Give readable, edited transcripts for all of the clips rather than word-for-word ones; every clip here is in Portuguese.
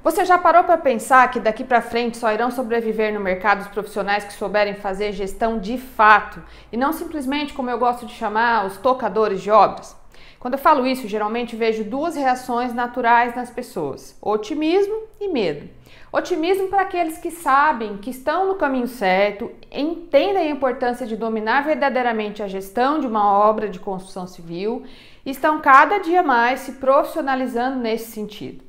Você já parou para pensar que daqui para frente só irão sobreviver no mercado os profissionais que souberem fazer gestão de fato e não simplesmente, como eu gosto de chamar, os tocadores de obras? Quando eu falo isso, geralmente vejo duas reações naturais nas pessoas: otimismo e medo. Otimismo para aqueles que sabem que estão no caminho certo, entendem a importância de dominar verdadeiramente a gestão de uma obra de construção civil e estão cada dia mais se profissionalizando nesse sentido.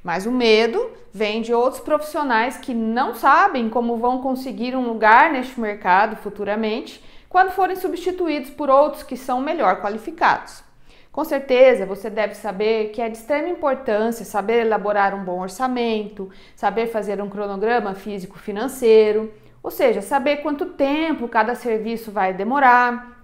Mas o medo vem de outros profissionais que não sabem como vão conseguir um lugar neste mercado futuramente quando forem substituídos por outros que são melhor qualificados. Com certeza você deve saber que é de extrema importância saber elaborar um bom orçamento, saber fazer um cronograma físico-financeiro, ou seja, saber quanto tempo cada serviço vai demorar,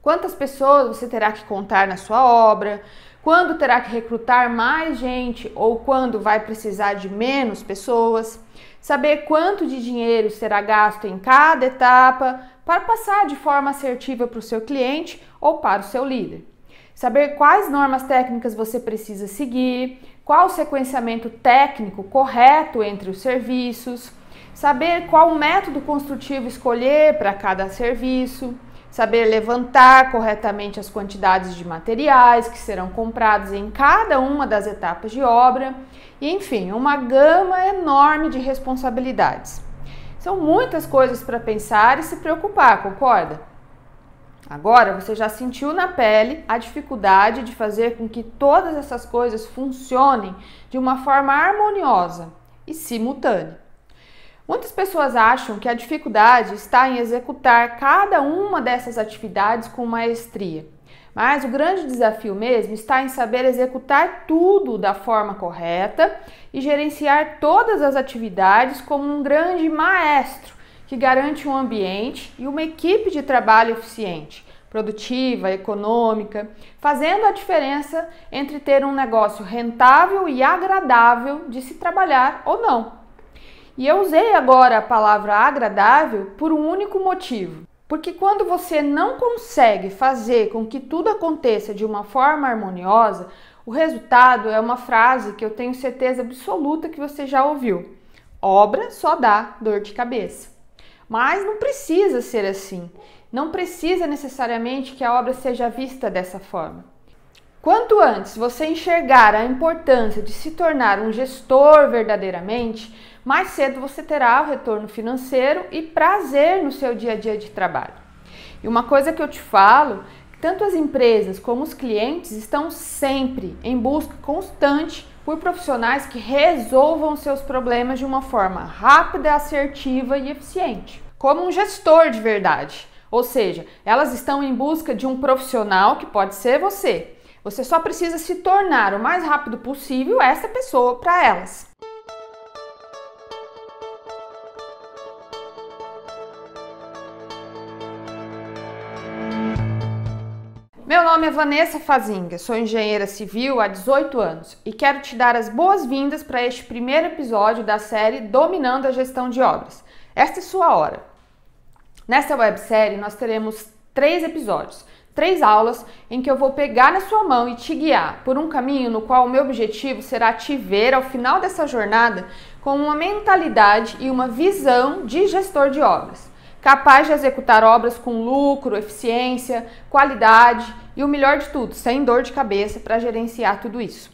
quantas pessoas você terá que contar na sua obra, quando terá que recrutar mais gente ou quando vai precisar de menos pessoas, saber quanto de dinheiro será gasto em cada etapa para passar de forma assertiva para o seu cliente ou para o seu líder. Saber quais normas técnicas você precisa seguir, qual o sequenciamento técnico correto entre os serviços, saber qual método construtivo escolher para cada serviço, saber levantar corretamente as quantidades de materiais que serão comprados em cada uma das etapas de obra e, enfim, uma gama enorme de responsabilidades. São muitas coisas para pensar e se preocupar, concorda? Agora você já sentiu na pele a dificuldade de fazer com que todas essas coisas funcionem de uma forma harmoniosa e simultânea. Muitas pessoas acham que a dificuldade está em executar cada uma dessas atividades com maestria, mas o grande desafio mesmo está em saber executar tudo da forma correta e gerenciar todas as atividades como um grande maestro que garante um ambiente e uma equipe de trabalho eficiente, produtiva, econômica, fazendo a diferença entre ter um negócio rentável e agradável de se trabalhar ou não. E eu usei agora a palavra agradável por um único motivo, porque quando você não consegue fazer com que tudo aconteça de uma forma harmoniosa, o resultado é uma frase que eu tenho certeza absoluta que você já ouviu: obra só dá dor de cabeça. Mas não precisa ser assim, não precisa necessariamente que a obra seja vista dessa forma. Quanto antes você enxergar a importância de se tornar um gestor verdadeiramente, mais cedo você terá o retorno financeiro e prazer no seu dia a dia de trabalho. E uma coisa que eu te falo, tanto as empresas como os clientes estão sempre em busca constante por profissionais que resolvam seus problemas de uma forma rápida, assertiva e eficiente, como um gestor de verdade. Ou seja, elas estão em busca de um profissional que pode ser você. Você só precisa se tornar o mais rápido possível essa pessoa para elas. Meu nome é Vanessa Fazinga, sou engenheira civil há 18 anos e quero te dar as boas-vindas para este primeiro episódio da série Dominando a Gestão de Obras. Esta é sua hora. Nesta websérie nós teremos 3 episódios, 3 aulas em que eu vou pegar na sua mão e te guiar por um caminho no qual o meu objetivo será te ver ao final dessa jornada com uma mentalidade e uma visão de gestor de obras, capaz de executar obras com lucro, eficiência, qualidade e o melhor de tudo, sem dor de cabeça para gerenciar tudo isso.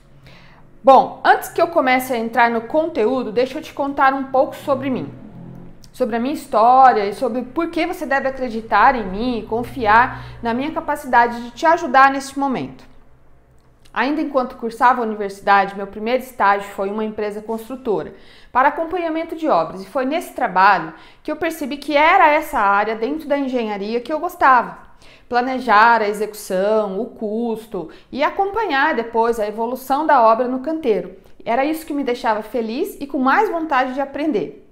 Bom, antes que eu comece a entrar no conteúdo, deixa eu te contar um pouco sobre mim, sobre a minha história e sobre por que você deve acreditar em mim e confiar na minha capacidade de te ajudar neste momento. Ainda enquanto cursava a universidade, meu primeiro estágio foi em uma empresa construtora para acompanhamento de obras e foi nesse trabalho que eu percebi que era essa área dentro da engenharia que eu gostava. Planejar a execução, o custo e acompanhar depois a evolução da obra no canteiro. Era isso que me deixava feliz e com mais vontade de aprender.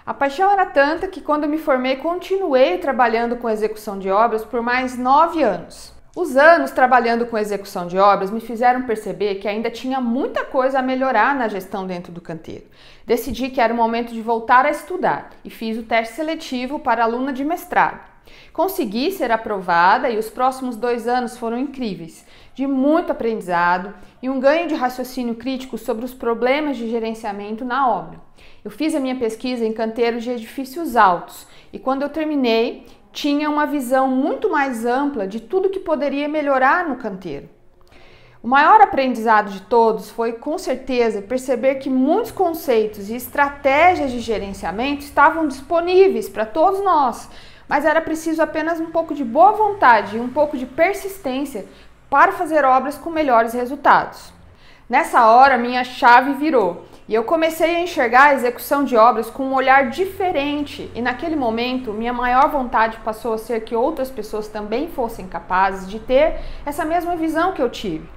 A paixão era tanta que quando me formei continuei trabalhando com execução de obras por mais 9 anos. Os anos trabalhando com execução de obras me fizeram perceber que ainda tinha muita coisa a melhorar na gestão dentro do canteiro. Decidi que era o momento de voltar a estudar e fiz o teste seletivo para aluna de mestrado. Consegui ser aprovada e os próximos 2 anos foram incríveis. de muito aprendizado e um ganho de raciocínio crítico sobre os problemas de gerenciamento na obra. Eu fiz a minha pesquisa em canteiros de edifícios altos e quando eu terminei, tinha uma visão muito mais ampla de tudo que poderia melhorar no canteiro. O maior aprendizado de todos foi, com certeza, perceber que muitos conceitos e estratégias de gerenciamento estavam disponíveis para todos nós, mas era preciso apenas um pouco de boa vontade e um pouco de persistência para fazer obras com melhores resultados. Nessa hora, minha chave virou e eu comecei a enxergar a execução de obras com um olhar diferente e naquele momento, minha maior vontade passou a ser que outras pessoas também fossem capazes de ter essa mesma visão que eu tive.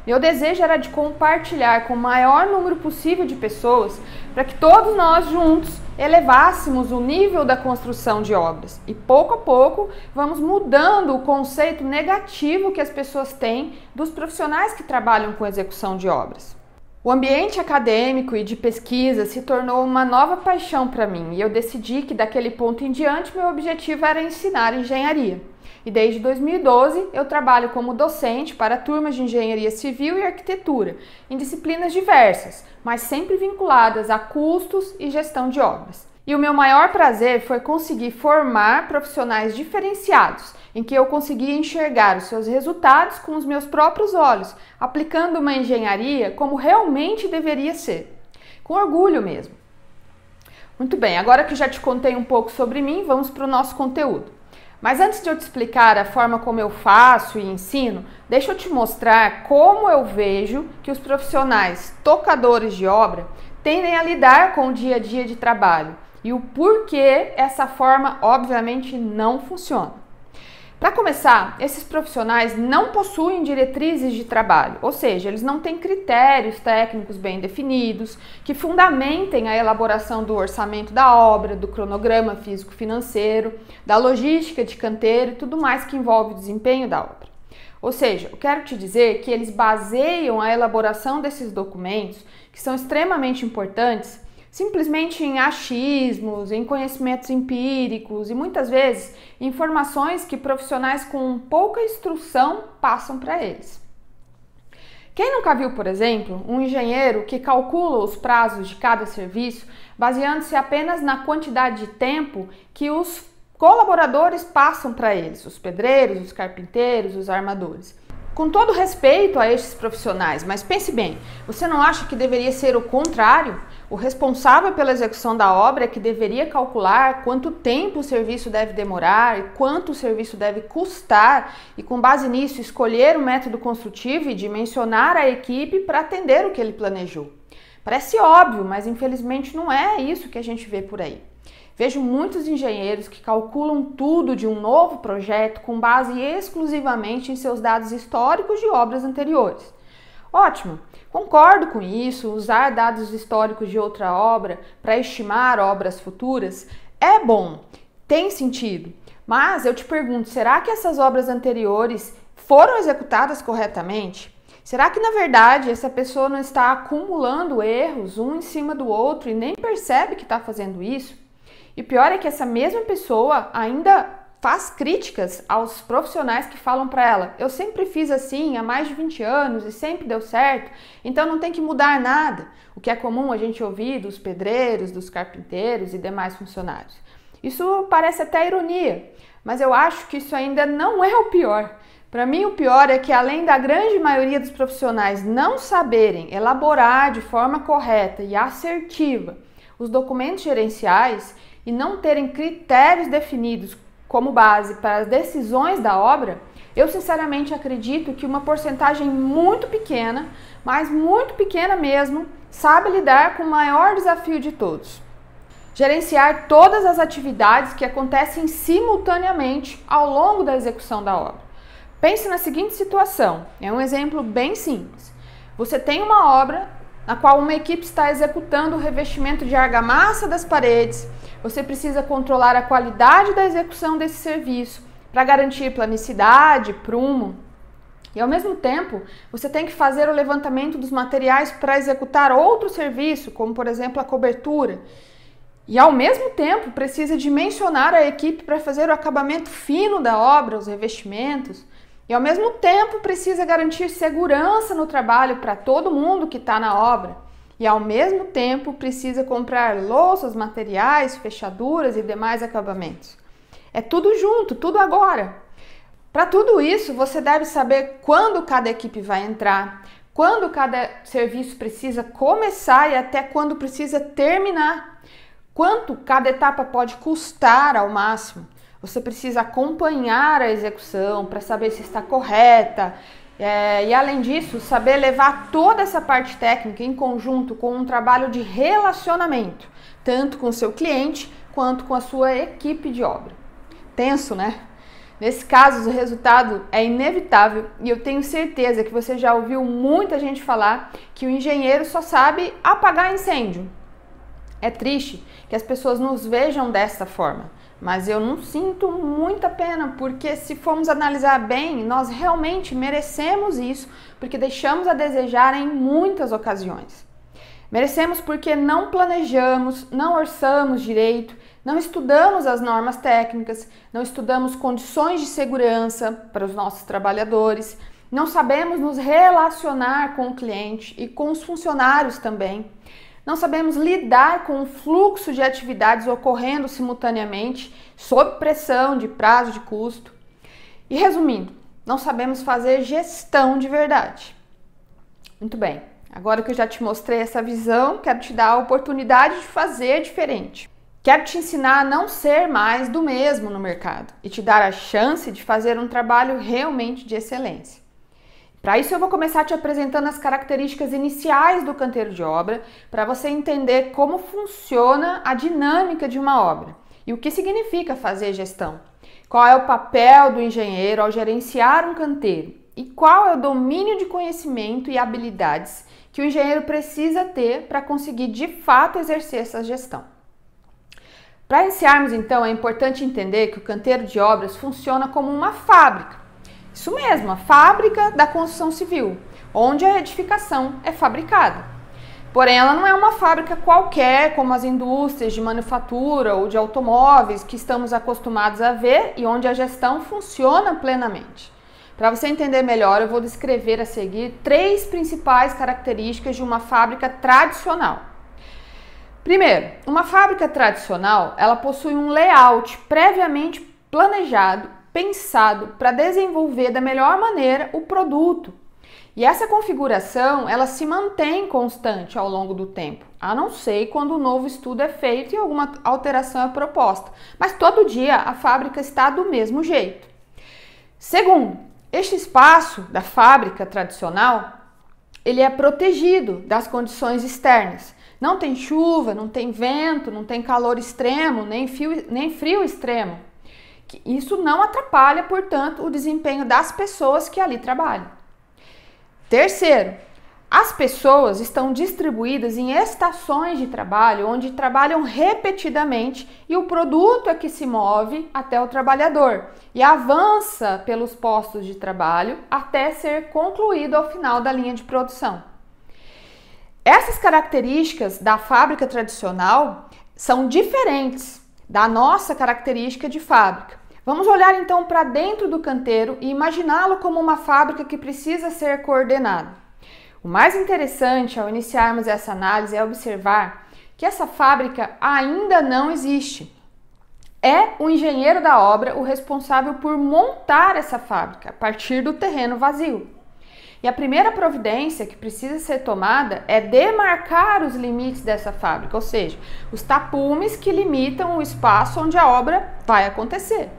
Meu desejo era de compartilhar com o maior número possível de pessoas para que todos nós juntos elevássemos o nível da construção de obras. E pouco a pouco vamos mudando o conceito negativo que as pessoas têm dos profissionais que trabalham com execução de obras. O ambiente acadêmico e de pesquisa se tornou uma nova paixão para mim e eu decidi que daquele ponto em diante meu objetivo era ensinar engenharia. E desde 2012 eu trabalho como docente para turmas de engenharia civil e arquitetura, em disciplinas diversas, mas sempre vinculadas a custos e gestão de obras. E o meu maior prazer foi conseguir formar profissionais diferenciados, em que eu conseguia enxergar os seus resultados com os meus próprios olhos, aplicando uma engenharia como realmente deveria ser. Com orgulho mesmo. Muito bem, agora que já te contei um pouco sobre mim, vamos para o nosso conteúdo. Mas antes de eu te explicar a forma como eu faço e ensino, deixa eu te mostrar como eu vejo que os profissionais tocadores de obra tendem a lidar com o dia a dia de trabalho e o porquê essa forma obviamente não funciona. Para começar, esses profissionais não possuem diretrizes de trabalho, ou seja, eles não têm critérios técnicos bem definidos que fundamentem a elaboração do orçamento da obra, do cronograma físico-financeiro, da logística de canteiro e tudo mais que envolve o desempenho da obra. Ou seja, eu quero te dizer que eles baseiam a elaboração desses documentos, que são extremamente importantes, simplesmente em achismos, em conhecimentos empíricos e muitas vezes informações que profissionais com pouca instrução passam para eles. Quem nunca viu, por exemplo, um engenheiro que calcula os prazos de cada serviço baseando-se apenas na quantidade de tempo que os colaboradores passam para eles, os pedreiros, os carpinteiros, os armadores? Com todo respeito a estes profissionais, mas pense bem, você não acha que deveria ser o contrário? O responsável pela execução da obra é que deveria calcular quanto tempo o serviço deve demorar e quanto o serviço deve custar e, com base nisso, escolher o método construtivo e dimensionar a equipe para atender o que ele planejou. Parece óbvio, mas infelizmente não é isso que a gente vê por aí. Vejo muitos engenheiros que calculam tudo de um novo projeto com base exclusivamente em seus dados históricos de obras anteriores. Ótimo, concordo com isso, usar dados históricos de outra obra para estimar obras futuras é bom, tem sentido. Mas eu te pergunto, será que essas obras anteriores foram executadas corretamente? Será que na verdade essa pessoa não está acumulando erros um em cima do outro e nem percebe que está fazendo isso? E o pior é que essa mesma pessoa ainda faz críticas aos profissionais que falam para ela: eu sempre fiz assim há mais de 20 anos e sempre deu certo, então não tem que mudar nada. O que é comum a gente ouvir dos pedreiros, dos carpinteiros e demais funcionários. Isso parece até ironia, mas eu acho que isso ainda não é o pior. Para mim, o pior é que, além da grande maioria dos profissionais não saberem elaborar de forma correta e assertiva os documentos gerenciais e não terem critérios definidos como base para as decisões da obra, eu sinceramente acredito que uma porcentagem muito pequena, mas muito pequena mesmo, sabe lidar com o maior desafio de todos: gerenciar todas as atividades que acontecem simultaneamente ao longo da execução da obra. Pense na seguinte situação, é um exemplo bem simples. Você tem uma obra na qual uma equipe está executando o revestimento de argamassa das paredes. Você precisa controlar a qualidade da execução desse serviço para garantir planicidade, prumo. E ao mesmo tempo, você tem que fazer o levantamento dos materiais para executar outro serviço, como por exemplo a cobertura. E ao mesmo tempo, precisa dimensionar a equipe para fazer o acabamento fino da obra, os revestimentos. E ao mesmo tempo precisa garantir segurança no trabalho para todo mundo que está na obra. E ao mesmo tempo precisa comprar louças, materiais, fechaduras e demais acabamentos. É tudo junto, tudo agora. Para tudo isso, você deve saber quando cada equipe vai entrar, quando cada serviço precisa começar e até quando precisa terminar, quanto cada etapa pode custar ao máximo. Você precisa acompanhar a execução para saber se está correta e, além disso, saber levar toda essa parte técnica em conjunto com um trabalho de relacionamento, tanto com o seu cliente quanto com a sua equipe de obra. Tenso, né? Nesse caso, o resultado é inevitável e eu tenho certeza que você já ouviu muita gente falar que o engenheiro só sabe apagar incêndio. É triste que as pessoas nos vejam dessa forma, mas eu não sinto muita pena, porque se formos analisar bem, nós realmente merecemos isso, porque deixamos a desejar em muitas ocasiões. Merecemos porque não planejamos, não orçamos direito, não estudamos as normas técnicas, não estudamos condições de segurança para os nossos trabalhadores, não sabemos nos relacionar com o cliente e com os funcionários também. Não sabemos lidar com o fluxo de atividades ocorrendo simultaneamente, sob pressão de prazo de custo. E resumindo, não sabemos fazer gestão de verdade. Muito bem, agora que eu já te mostrei essa visão, quero te dar a oportunidade de fazer diferente. Quero te ensinar a não ser mais do mesmo no mercado e te dar a chance de fazer um trabalho realmente de excelência. Para isso eu vou começar te apresentando as características iniciais do canteiro de obra, para você entender como funciona a dinâmica de uma obra e o que significa fazer gestão. Qual é o papel do engenheiro ao gerenciar um canteiro e qual é o domínio de conhecimento e habilidades que o engenheiro precisa ter para conseguir de fato exercer essa gestão. Para iniciarmos então, é importante entender que o canteiro de obras funciona como uma fábrica. Isso mesmo, a fábrica da construção civil, onde a edificação é fabricada. Porém, ela não é uma fábrica qualquer, como as indústrias de manufatura ou de automóveis que estamos acostumados a ver e onde a gestão funciona plenamente. Para você entender melhor, eu vou descrever a seguir 3 principais características de uma fábrica tradicional. Primeiro, uma fábrica tradicional, ela possui um layout previamente planejado, pensado para desenvolver da melhor maneira o produto. E essa configuração, ela se mantém constante ao longo do tempo, a não ser quando um novo estudo é feito e alguma alteração é proposta. Mas todo dia a fábrica está do mesmo jeito. Segundo, este espaço da fábrica tradicional, ele é protegido das condições externas. Não tem chuva, não tem vento, não tem calor extremo, nem frio extremo. Isso não atrapalha, portanto, o desempenho das pessoas que ali trabalham. Terceiro, as pessoas estão distribuídas em estações de trabalho, onde trabalham repetidamente e o produto é que se move até o trabalhador e avança pelos postos de trabalho até ser concluído ao final da linha de produção. Essas características da fábrica tradicional são diferentes da nossa característica de fábrica. Vamos olhar então para dentro do canteiro e imaginá-lo como uma fábrica que precisa ser coordenada. O mais interessante ao iniciarmos essa análise é observar que essa fábrica ainda não existe. É o engenheiro da obra o responsável por montar essa fábrica a partir do terreno vazio. E a primeira providência que precisa ser tomada é demarcar os limites dessa fábrica, ou seja, os tapumes que limitam o espaço onde a obra vai acontecer.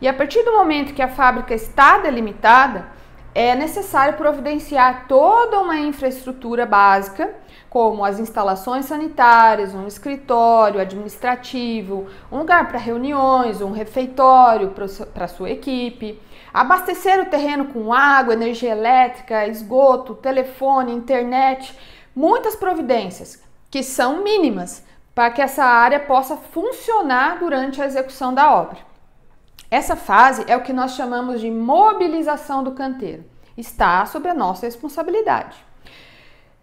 E a partir do momento que a fábrica está delimitada, é necessário providenciar toda uma infraestrutura básica, como as instalações sanitárias, um escritório administrativo, um lugar para reuniões, um refeitório para a sua equipe, abastecer o terreno com água, energia elétrica, esgoto, telefone, internet, muitas providências que são mínimas para que essa área possa funcionar durante a execução da obra. Essa fase é o que nós chamamos de mobilização do canteiro. Está sob a nossa responsabilidade.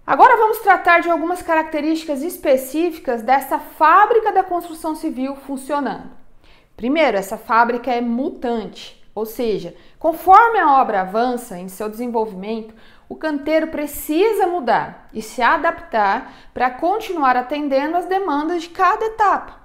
Agora vamos tratar de algumas características específicas dessa fábrica da construção civil funcionando. Primeiro, essa fábrica é mutante. ou seja, conforme a obra avança em seu desenvolvimento, o canteiro precisa mudar e se adaptar para continuar atendendo às demandas de cada etapa.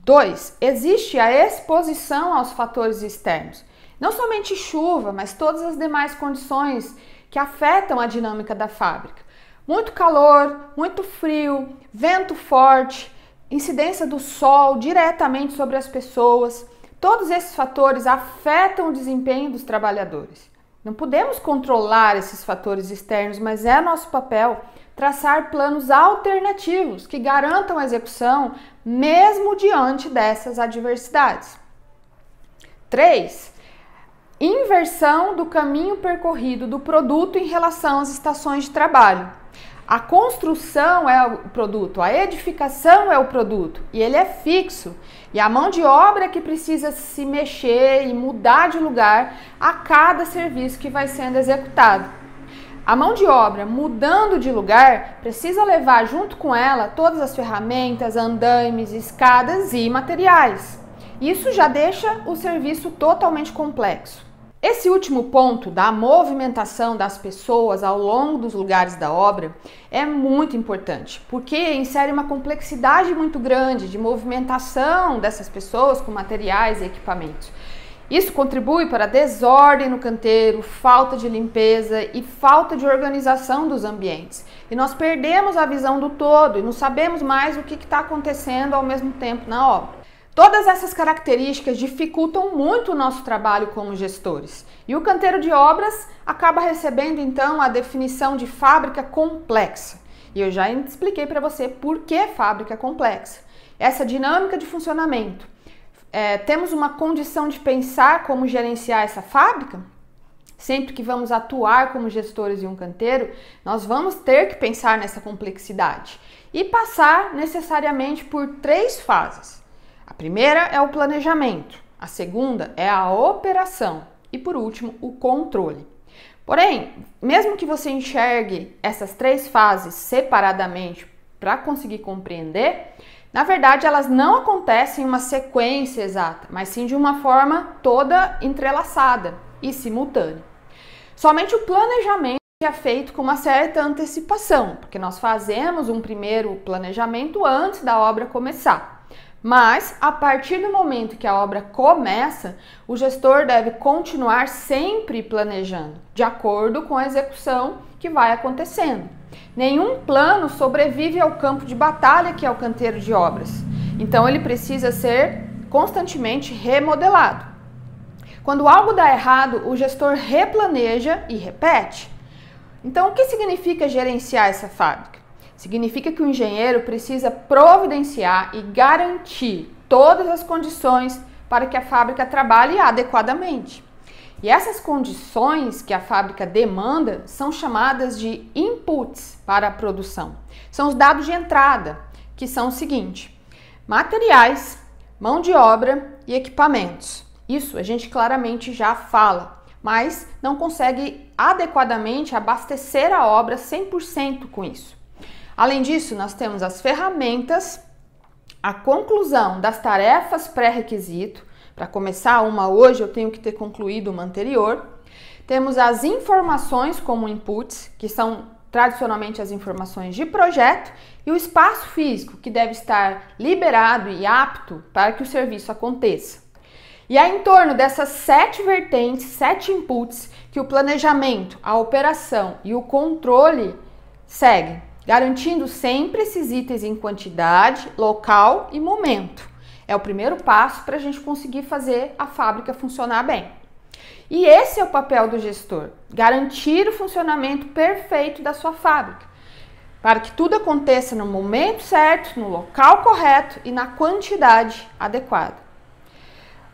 2. Existe a exposição aos fatores externos. Não somente chuva, mas todas as demais condições que afetam a dinâmica da fábrica. Muito calor, muito frio, vento forte, incidência do sol diretamente sobre as pessoas. Todos esses fatores afetam o desempenho dos trabalhadores. Não podemos controlar esses fatores externos, mas é nosso papel traçar planos alternativos que garantam a execução mesmo diante dessas adversidades. 3. Inversão do caminho percorrido do produto em relação às estações de trabalho. A construção é o produto, a edificação é o produto e ele é fixo. E a mão de obra é que precisa se mexer e mudar de lugar a cada serviço que vai sendo executado. A mão de obra mudando de lugar precisa levar junto com ela todas as ferramentas, andaimes, escadas e materiais. Isso já deixa o serviço totalmente complexo. Esse último ponto da movimentação das pessoas ao longo dos lugares da obra é muito importante, porque insere uma complexidade muito grande de movimentação dessas pessoas com materiais e equipamentos. Isso contribui para a desordem no canteiro, falta de limpeza e falta de organização dos ambientes. E nós perdemos a visão do todo e não sabemos mais o que está acontecendo ao mesmo tempo na obra. Todas essas características dificultam muito o nosso trabalho como gestores. E o canteiro de obras acaba recebendo então a definição de fábrica complexa. E eu já expliquei para você por que fábrica complexa. Essa dinâmica de funcionamento. Temos uma condição de pensar como gerenciar essa fábrica? Sempre que vamos atuar como gestores de um canteiro, nós vamos ter que pensar nessa complexidade e passar necessariamente por 3 fases. A primeira é o planejamento, a segunda é a operação e, por último, o controle. Porém, mesmo que você enxergue essas 3 fases separadamente para conseguir compreender, na verdade elas não acontecem em uma sequência exata, mas sim de uma forma toda entrelaçada e simultânea. Somente o planejamento é feito com uma certa antecipação, porque nós fazemos um primeiro planejamento antes da obra começar. Mas, a partir do momento que a obra começa, o gestor deve continuar sempre planejando, de acordo com a execução que vai acontecendo. Nenhum plano sobrevive ao campo de batalha que é o canteiro de obras. Então, ele precisa ser constantemente remodelado. Quando algo dá errado, o gestor replaneja e repete. Então, o que significa gerenciar essa fábrica? Significa que o engenheiro precisa providenciar e garantir todas as condições para que a fábrica trabalhe adequadamente. E essas condições que a fábrica demanda são chamadas de inputs para a produção. São os dados de entrada, que são o seguinte: materiais, mão de obra e equipamentos. Isso a gente claramente já fala, mas não consegue adequadamente abastecer a obra 100% com isso. Além disso, nós temos as ferramentas, a conclusão das tarefas pré-requisito. Para começar uma hoje, eu tenho que ter concluído uma anterior. Temos as informações como inputs, que são tradicionalmente as informações de projeto, e o espaço físico, que deve estar liberado e apto para que o serviço aconteça. E é em torno dessas 7 vertentes, 7 inputs, que o planejamento, a operação e o controle seguem, garantindo sempre esses itens em quantidade, local e momento. É o primeiro passo para a gente conseguir fazer a fábrica funcionar bem. E esse é o papel do gestor, garantir o funcionamento perfeito da sua fábrica, para que tudo aconteça no momento certo, no local correto e na quantidade adequada.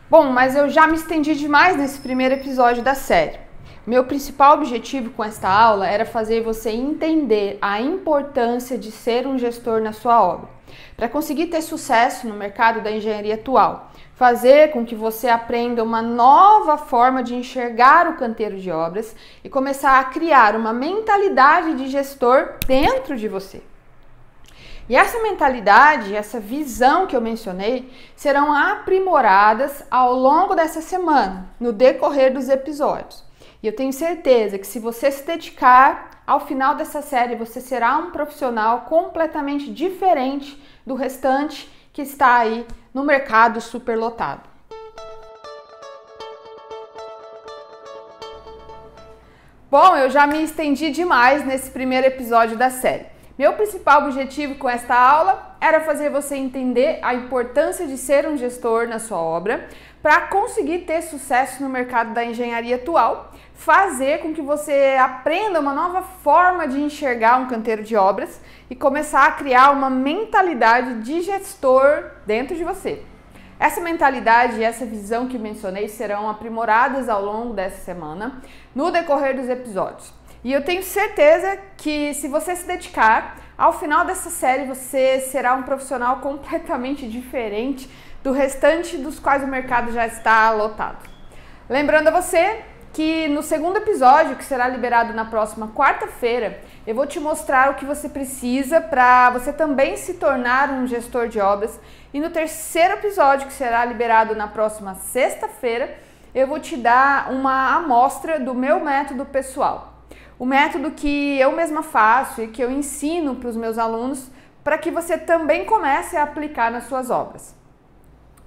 Bom, mas eu já me estendi demais nesse primeiro episódio da série. Meu principal objetivo com esta aula era fazer você entender a importância de ser um gestor na sua obra, para conseguir ter sucesso no mercado da engenharia atual, fazer com que você aprenda uma nova forma de enxergar o canteiro de obras e começar a criar uma mentalidade de gestor dentro de você. E essa mentalidade, essa visão que eu mencionei, serão aprimoradas ao longo dessa semana, no decorrer dos episódios. E eu tenho certeza que se você se dedicar, ao final dessa série você será um profissional completamente diferente do restante que está aí no mercado superlotado. Bom, eu já me estendi demais nesse primeiro episódio da série. Meu principal objetivo com esta aula era fazer você entender a importância de ser um gestor na sua obra para conseguir ter sucesso no mercado da engenharia atual, fazer com que você aprenda uma nova forma de enxergar um canteiro de obras e começar a criar uma mentalidade de gestor dentro de você. Essa mentalidade e essa visão que mencionei serão aprimoradas ao longo dessa semana, no decorrer dos episódios. E eu tenho certeza que se você se dedicar, ao final dessa série você será um profissional completamente diferente do restante dos quais o mercado já está lotado. Lembrando a você que no segundo episódio, que será liberado na próxima quarta-feira, eu vou te mostrar o que você precisa para você também se tornar um gestor de obras. E no terceiro episódio, que será liberado na próxima sexta-feira, eu vou te dar uma amostra do meu método pessoal. O método que eu mesma faço e que eu ensino para os meus alunos para que você também comece a aplicar nas suas obras.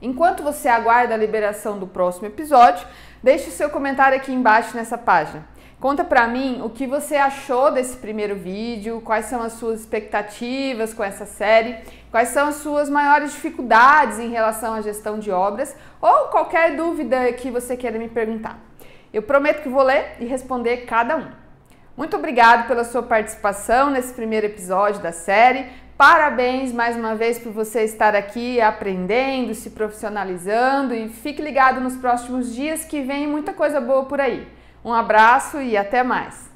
Enquanto você aguarda a liberação do próximo episódio, deixe o seu comentário aqui embaixo nessa página. Conta para mim o que você achou desse primeiro vídeo, quais são as suas expectativas com essa série, quais são as suas maiores dificuldades em relação à gestão de obras ou qualquer dúvida que você queira me perguntar. Eu prometo que vou ler e responder cada um. Muito obrigado pela sua participação nesse primeiro episódio da série. Parabéns mais uma vez por você estar aqui aprendendo, se profissionalizando e fique ligado nos próximos dias que vem muita coisa boa por aí. Um abraço e até mais!